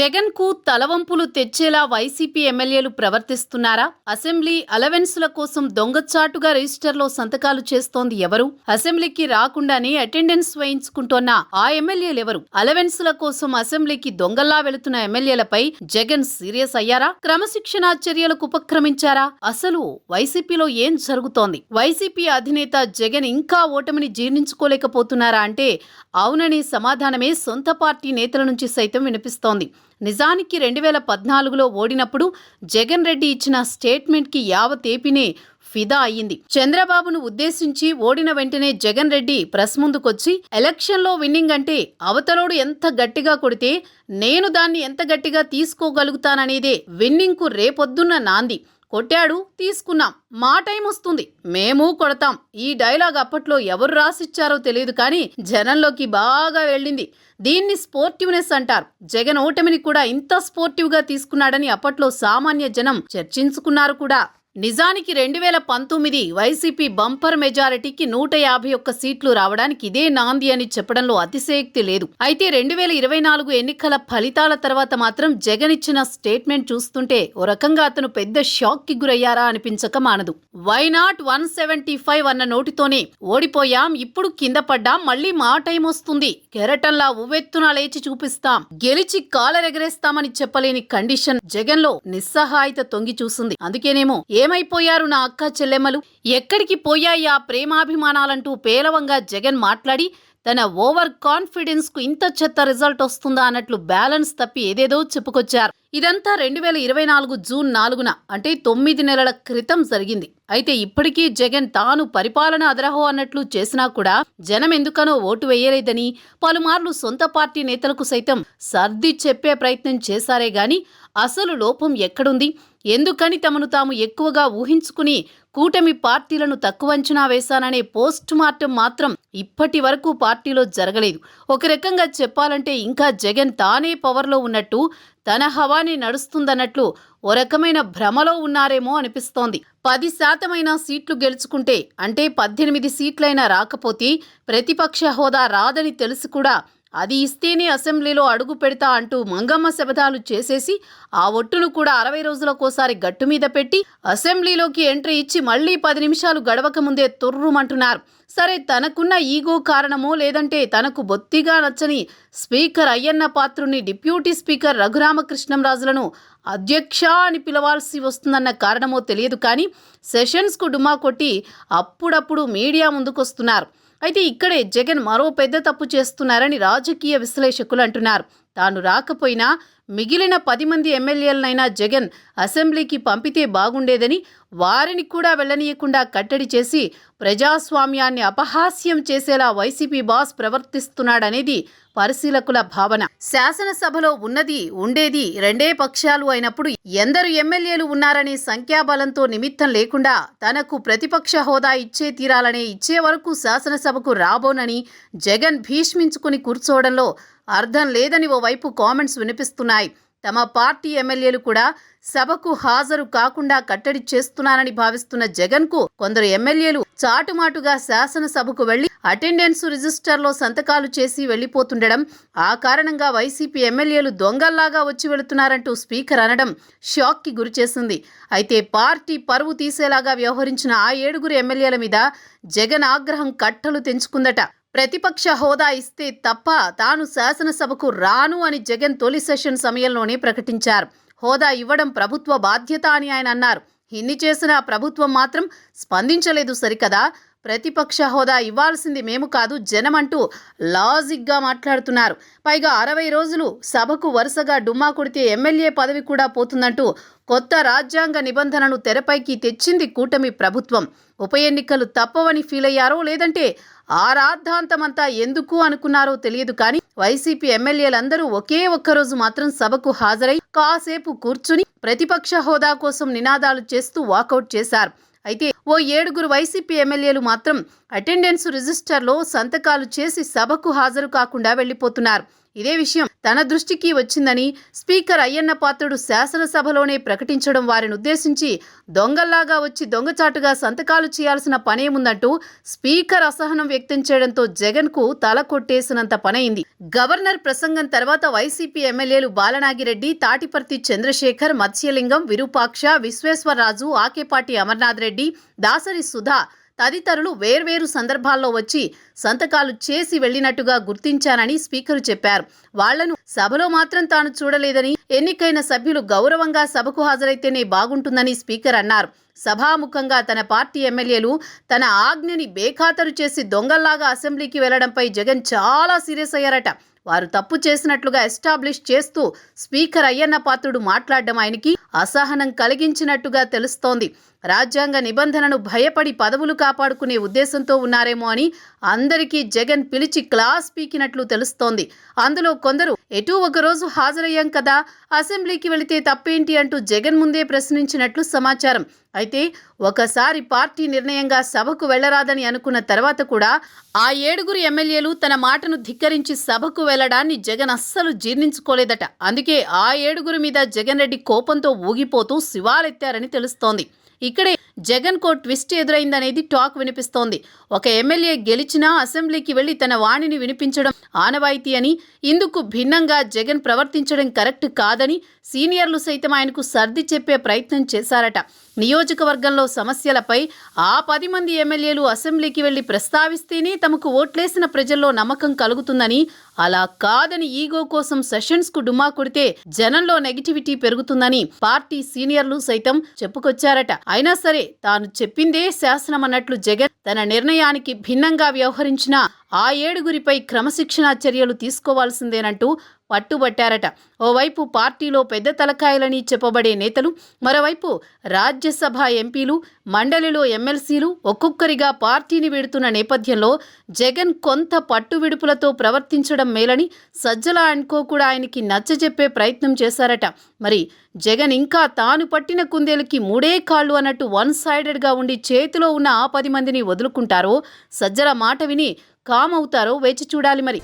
జగన్ కు తలవంపులు తెచ్చేలా వైసీపీ ఎమ్మెల్యేలు ప్రవర్తిస్తున్నారా? అసెంబ్లీ అలవెన్సుల కోసం దొంగచాటుగా రిజిస్టర్లో సంతకాలు చేస్తోంది ఎవరు? అసెంబ్లీకి రాకుండానే అటెండెన్స్ వేయించుకుంటోన్న ఆ ఎమ్మెల్యేలెవరు? అలవెన్సుల కోసం అసెంబ్లీకి దొంగల్లా వెళుతున్న ఎమ్మెల్యేలపై జగన్ సీరియస్ అయ్యారా? క్రమశిక్షణా చర్యలకు ఉపక్రమించారా? అసలు వైసీపీలో ఏం జరుగుతోంది? వైసీపీ అధినేత జగన్ ఇంకా ఓటమిని జీర్ణించుకోలేకపోతున్నారా అంటే అవుననే సమాధానమే సొంత పార్టీ నేతల నుంచి సైతం వినిపిస్తోంది. నిజానికి 2014లో ఓడినప్పుడు జగన్ రెడ్డి ఇచ్చిన స్టేట్మెంట్కి యావత్ ఏపీనే ఫిదా అయ్యింది. చంద్రబాబును ఉద్దేశించి ఓడిన వెంటనే జగన్ రెడ్డి ప్రెస్ ముందుకొచ్చి ఎలక్షన్లో విన్నింగ్ అంటే అవతలోడు ఎంత గట్టిగా కొడితే నేను దాన్ని ఎంత గట్టిగా తీసుకోగలుగుతాననేదే విన్నింగ్ కు రేపొద్దున్న నాంది. కొట్టాడు, తీసుకున్నాం, మా టైం వస్తుంది, మేము కొడతాం. ఈ డైలాగ్ అప్పట్లో ఎవరు రాసిచ్చారో తెలియదు కానీ జనంలోకి బాగా వెళ్ళింది. దీన్ని స్పోర్టివ్నెస్ అంటారు. జగన్ ఓటమిని కూడా ఇంత స్పోర్టివ్గా తీసుకున్నాడని అప్పట్లో సామాన్య జనం చర్చించుకున్నారు కూడా. నిజానికి 2019 వైసీపీ బంపర్ మెజారిటీకి 151 సీట్లు రావడానికి ఇదే నాంది అని చెప్పడంలో అతిశయోక్తి లేదు. అయితే 2024 ఎన్నికల ఫలితాల తర్వాత మాత్రం జగన్ ఇచ్చిన స్టేట్మెంట్ చూస్తుంటే ఓ రకంగా అతను పెద్ద షాక్ కి గురయ్యారా అనిపించక మానదు. వై నాట్ 175 అన్న నోటితోనే ఓడిపోయాం, ఇప్పుడు కింద పడ్డాం, మళ్ళీ మా టైం వస్తుంది, కెరటంలా ఉవ్వెత్తున లేచి చూపిస్తాం, గెలిచి కాలరెగరేస్తామని చెప్పలేని కండిషన్ జగన్ లో నిస్సహాయత తొంగి చూసింది. అందుకేనేమో ఏమైపోయారు నా అక్క చెల్లెమ్మలు, ఎక్కడికి పోయాయి ఆ ప్రేమాభిమానాలంటూ పేలవంగా జగన్ మాట్లాడి తన ఓవర్ కాన్ఫిడెన్స్ కు ఇంత చెత్త రిజల్ట్ వస్తుందా అన్నట్లు బ్యాలెన్స్ తప్పి ఏదేదో చెప్పుకొచ్చారు. ఇదంతా 2024 జూన్ 4న అంటే 9 నెలల క్రితం జరిగింది. అయితే ఇప్పటికీ జగన్ తాను పరిపాలన అదరహో అన్నట్లు చేసినా కూడా జనం ఎందుకనో ఓటు వేయలేదని పలుమార్లు సొంత పార్టీ నేతలకు సైతం సర్ది చెప్పే ప్రయత్నం చేశారే గాని అసలు లోపం ఎక్కడుంది, ఎందుకని తమను తాము ఎక్కువగా ఊహించుకుని కూటమి పార్టీలను తక్కువ అంచనా వేశాననే పోస్ట్ మార్టం మాత్రం ఇప్పటి వరకు పార్టీలో జరగలేదు. ఒక రకంగా చెప్పాలంటే ఇంకా జగన్ తానే పవర్లో ఉన్నట్టు, తన హవానే నడుస్తుందన్నట్లు ఓ రకమైన భ్రమలో ఉన్నారేమో అనిపిస్తోంది. 10% సీట్లు గెలుచుకుంటే అంటే 18 సీట్లైనా రాకపోతే ప్రతిపక్ష హోదా రాదని తెలిసి కూడా అది ఇస్తేనే అసెంబ్లీలో అడుగు పెడతా అంటూ మంగమ్మ శపథాలు చేసేసి ఆ ఒట్టును కూడా 60 రోజులకోసారి గట్టు మీద పెట్టి అసెంబ్లీలోకి ఎంట్రీ ఇచ్చి మళ్లీ 10 నిమిషాలు గడవక ముందే తుర్రుమంటున్నారు. సరే, తనకున్న ఈగో కారణమో లేదంటే తనకు బొత్తిగా నచ్చని స్పీకర్ అయ్యన్న పాత్రుని డిప్యూటీ స్పీకర్ రఘురామకృష్ణంరాజులను అధ్యక్ష అని పిలవాల్సి వస్తుందన్న కారణమో తెలియదు కానీ సెషన్స్కు డుమా కొట్టి అప్పుడప్పుడు మీడియా ముందుకొస్తున్నారు. అయితే ఇక్కడే జగన్ మరో పెద్ద తప్పు చేస్తున్నారని రాజకీయ విశ్లేషకులు అంటున్నారు. తాను రాకపోయినా మిగిలిన 10 మంది ఎమ్మెల్యేలనైనా జగన్ అసెంబ్లీకి పంపితే బాగుండేదని, వారిని కూడా వెళ్లనీయకుండా కట్టడి చేసి ప్రజాస్వామ్యాన్ని అపహాస్యం చేసేలా వైసీపీ బాస్ ప్రవర్తిస్తున్నాడనేది పరిశీలకుల భావన. శాసనసభలో ఉన్నది ఉండేది రెండే పక్షాలు అయినప్పుడు ఎందరు ఎమ్మెల్యేలు ఉన్నారనే సంఖ్యాబలంతో నిమిత్తం లేకుండా తనకు ప్రతిపక్ష హోదా ఇచ్చే తీరాలనే ఇచ్చే వరకు శాసనసభకు రాబోనని జగన్ భీష్మించుకుని కూర్చోవడంలో అర్థం లేదని ఓవైపు కామెంట్స్ వినిపిస్తున్నాయి. తమ పార్టీ ఎమ్మెల్యేలు కూడా సభకు హాజరు కాకుండా కట్టడి చేస్తున్నారని భావిస్తున్న జగన్ కు కొందరు ఎమ్మెల్యేలు చాటుమాటుగా శాసనసభకు వెళ్లి అటెండెన్స్ రిజిస్టర్లో సంతకాలు చేసి వెళ్లిపోతుండడం, ఆ కారణంగా వైసీపీ ఎమ్మెల్యేలు దొంగల్లాగా వచ్చి వెళుతున్నారంటూ స్పీకర్ అనడం షాక్ కి గురిచేసింది. అయితే పార్టీ పరువు తీసేలాగా వ్యవహరించిన ఆ 7 ఎమ్మెల్యేల మీద జగన్ ఆగ్రహం కట్టలు తెంచుకుందట. ప్రతిపక్ష హోదా ఇస్తే తప్ప తాను శాసనసభకు రాను అని జగన్ తొలి సెషన్ సమయంలోనే ప్రకటించారు. హోదా ఇవ్వడం ప్రభుత్వ బాధ్యత అని ఆయన అన్నారు. ఇన్ని చేసిన ప్రభుత్వం మాత్రం స్పందించలేదు సరికదా. ప్రతిపక్ష హోదా ఇవ్వాల్సింది మేము కాదు జనం అంటూ లాజిక్గా మాట్లాడుతున్నారు. పైగా 60 రోజులు సభకు వరుసగా డుమ్మా కొడితే ఎమ్మెల్యే పదవి కూడా పోతుందంటూ కొత్త రాజ్యాంగ నిబంధనను తెరపైకి తెచ్చింది కూటమి ప్రభుత్వం. ఉప ఎన్నికలు తప్పవని ఫీల్ అయ్యారో లేదంటే ఆ రాద్ధాంతమంతా ఎందుకు అనుకున్నారో తెలియదు కానీ వైసీపీ ఎమ్మెల్యేలందరూ ఒకే ఒక్కరోజు మాత్రం సభకు హాజరై కాసేపు కూర్చుని ప్రతిపక్ష హోదా కోసం నినాదాలు చేస్తూ వాకౌట్ చేశారు. అయితే ఓ 7 వైసీపీ ఎమ్మెల్యేలు మాత్రం అటెండెన్స్ రిజిస్టర్లో సంతకాలు చేసి సభకు హాజరు కాకుండా వెళ్లిపోతున్నారు. ఇదే విషయం తన దృష్టికి వచ్చిందని స్పీకర్ అయ్యన్న పాత్రుడు శాసనసభలోనే ప్రకటించడం వారిని ఉద్దేశించి దొంగల్లాగా వచ్చి దొంగచాటుగా సంతకాలు చేయాల్సిన పనేముందంటూ స్పీకర్ అసహనం వ్యక్తం చేయడంతో జగన్కు తల కొట్టేసినంత పనైంది. గవర్నర్ ప్రసంగం తర్వాత వైసీపీ ఎమ్మెల్యేలు బాలనాగిరెడ్డి, తాటిపర్తి చంద్రశేఖర్, మత్స్యలింగం, విరూపాక్ష, విశ్వేశ్వరరాజు, ఆకేపాటి అమర్నాథ్ రెడ్డి, దాసరి సుధా తదితరులు వేర్వేరు సందర్భాల్లో వచ్చి సంతకాలు చేసి వెళ్లినట్టుగా గుర్తించానని స్పీకరు చెప్పారు. వాళ్లను సభలో మాత్రం తాను చూడలేదని, ఎన్నికైన సభ్యులు గౌరవంగా సభకు హాజరైతేనే బాగుంటుందని స్పీకర్ అన్నారు. సభాముఖంగా తన పార్టీ ఎమ్మెల్యేలు తన ఆజ్ఞని బేఖాతరు చేసి దొంగల్లాగా అసెంబ్లీకి వెళ్లడంపై జగన్ చాలా సీరియస్ అయ్యారట. వారు తప్పు చేసినట్లుగా ఎస్టాబ్లిష్ చేస్తూ స్పీకర్ అయ్యన్న పాత్రుడు మాట్లాడడం ఆయనకి అసహనం కలిగించినట్టుగా తెలుస్తోంది. రాజ్యాంగ నిబంధనను భయపడి పదవులు కాపాడుకునే ఉద్దేశంతో ఉన్నారేమో అని అందరికీ జగన్ పిలిచి క్లాస్ పీకినట్లు తెలుస్తోంది. అందులో కొందరు ఎటూ ఒకరోజు హాజరయ్యాం కదా, అసెంబ్లీకి వెళితే తప్పేంటి అంటూ జగన్ ముందే ప్రశ్నించినట్లు సమాచారం. అయితే ఒకసారి పార్టీ నిర్ణయంగా సభకు వెళ్లరాదని అనుకున్న తర్వాత కూడా ఆ 7 ఎమ్మెల్యేలు తన మాటను ధిక్కరించి సభకు వెళ్లడాన్ని జగన్ అస్సలు జీర్ణించుకోలేదట. అందుకే ఆ 7 మీద జగన్ రెడ్డి కోపంతో ఊగిపోతూ శివాలెత్తారని తెలుస్తోంది. ఇక్కడే జగన్ కో ట్విస్ట్ ఎదురైందనేది టాక్ వినిపిస్తోంది. ఒక ఎమ్మెల్యే గెలిచినా అసెంబ్లీకి వెళ్లి తన వాణిని వినిపించడం ఆనవాయితీ అని, ఇందుకు భిన్నంగా జగన్ ప్రవర్తించడం కరెక్ట్ కాదని సీనియర్లు సైతం ఆయనకు సర్ది చెప్పే ప్రయత్నం చేశారట. నియోజకవర్గంలో సమస్యలపై ఆ 10 మంది ఎమ్మెల్యేలు అసెంబ్లీకి వెళ్లి ప్రస్తావిస్తేనే తమకు ఓట్లేసిన ప్రజల్లో నమ్మకం కలుగుతుందని, అలా కాదని ఈగో కోసం సెషన్స్కు డుమ్మా కొడితే జనంలో నెగిటివిటీ పెరుగుతుందని పార్టీ సీనియర్లు సైతం చెప్పుకొచ్చారట. అయినా సరే తాను చెప్పిందే శాసనం అన్నట్లు జగన్ తన నిర్ణయానికి భిన్నంగా వ్యవహరించిన ఆ 7 క్రమశిక్షణా చర్యలు తీసుకోవాల్సిందేనంటూ పట్టుబట్టారట. ఓవైపు పార్టీలో పెద్ద తలకాయలని చెప్పబడే నేతలు, మరోవైపు రాజ్యసభ ఎంపీలు, మండలిలో ఎమ్మెల్సీలు ఒక్కొక్కరిగా పార్టీని వీడుతున్న నేపథ్యంలో జగన్ కొంత పట్టు విడుపులతో ప్రవర్తించడం మేలని సజ్జల అండ్కో కూడా ఆయనకి నచ్చజెప్పే ప్రయత్నం చేశారట. మరి జగన్ ఇంకా తాను పట్టిన కుందేలుకి 3 కాళ్ళు అన్నట్టు వన్ సైడెడ్గా ఉండి చేతిలో ఉన్న ఆ 10 మందిని వదులుకుంటారో, సజ్జల మాట విని కామ్ అవుతారో వేచి చూడాలి మరి.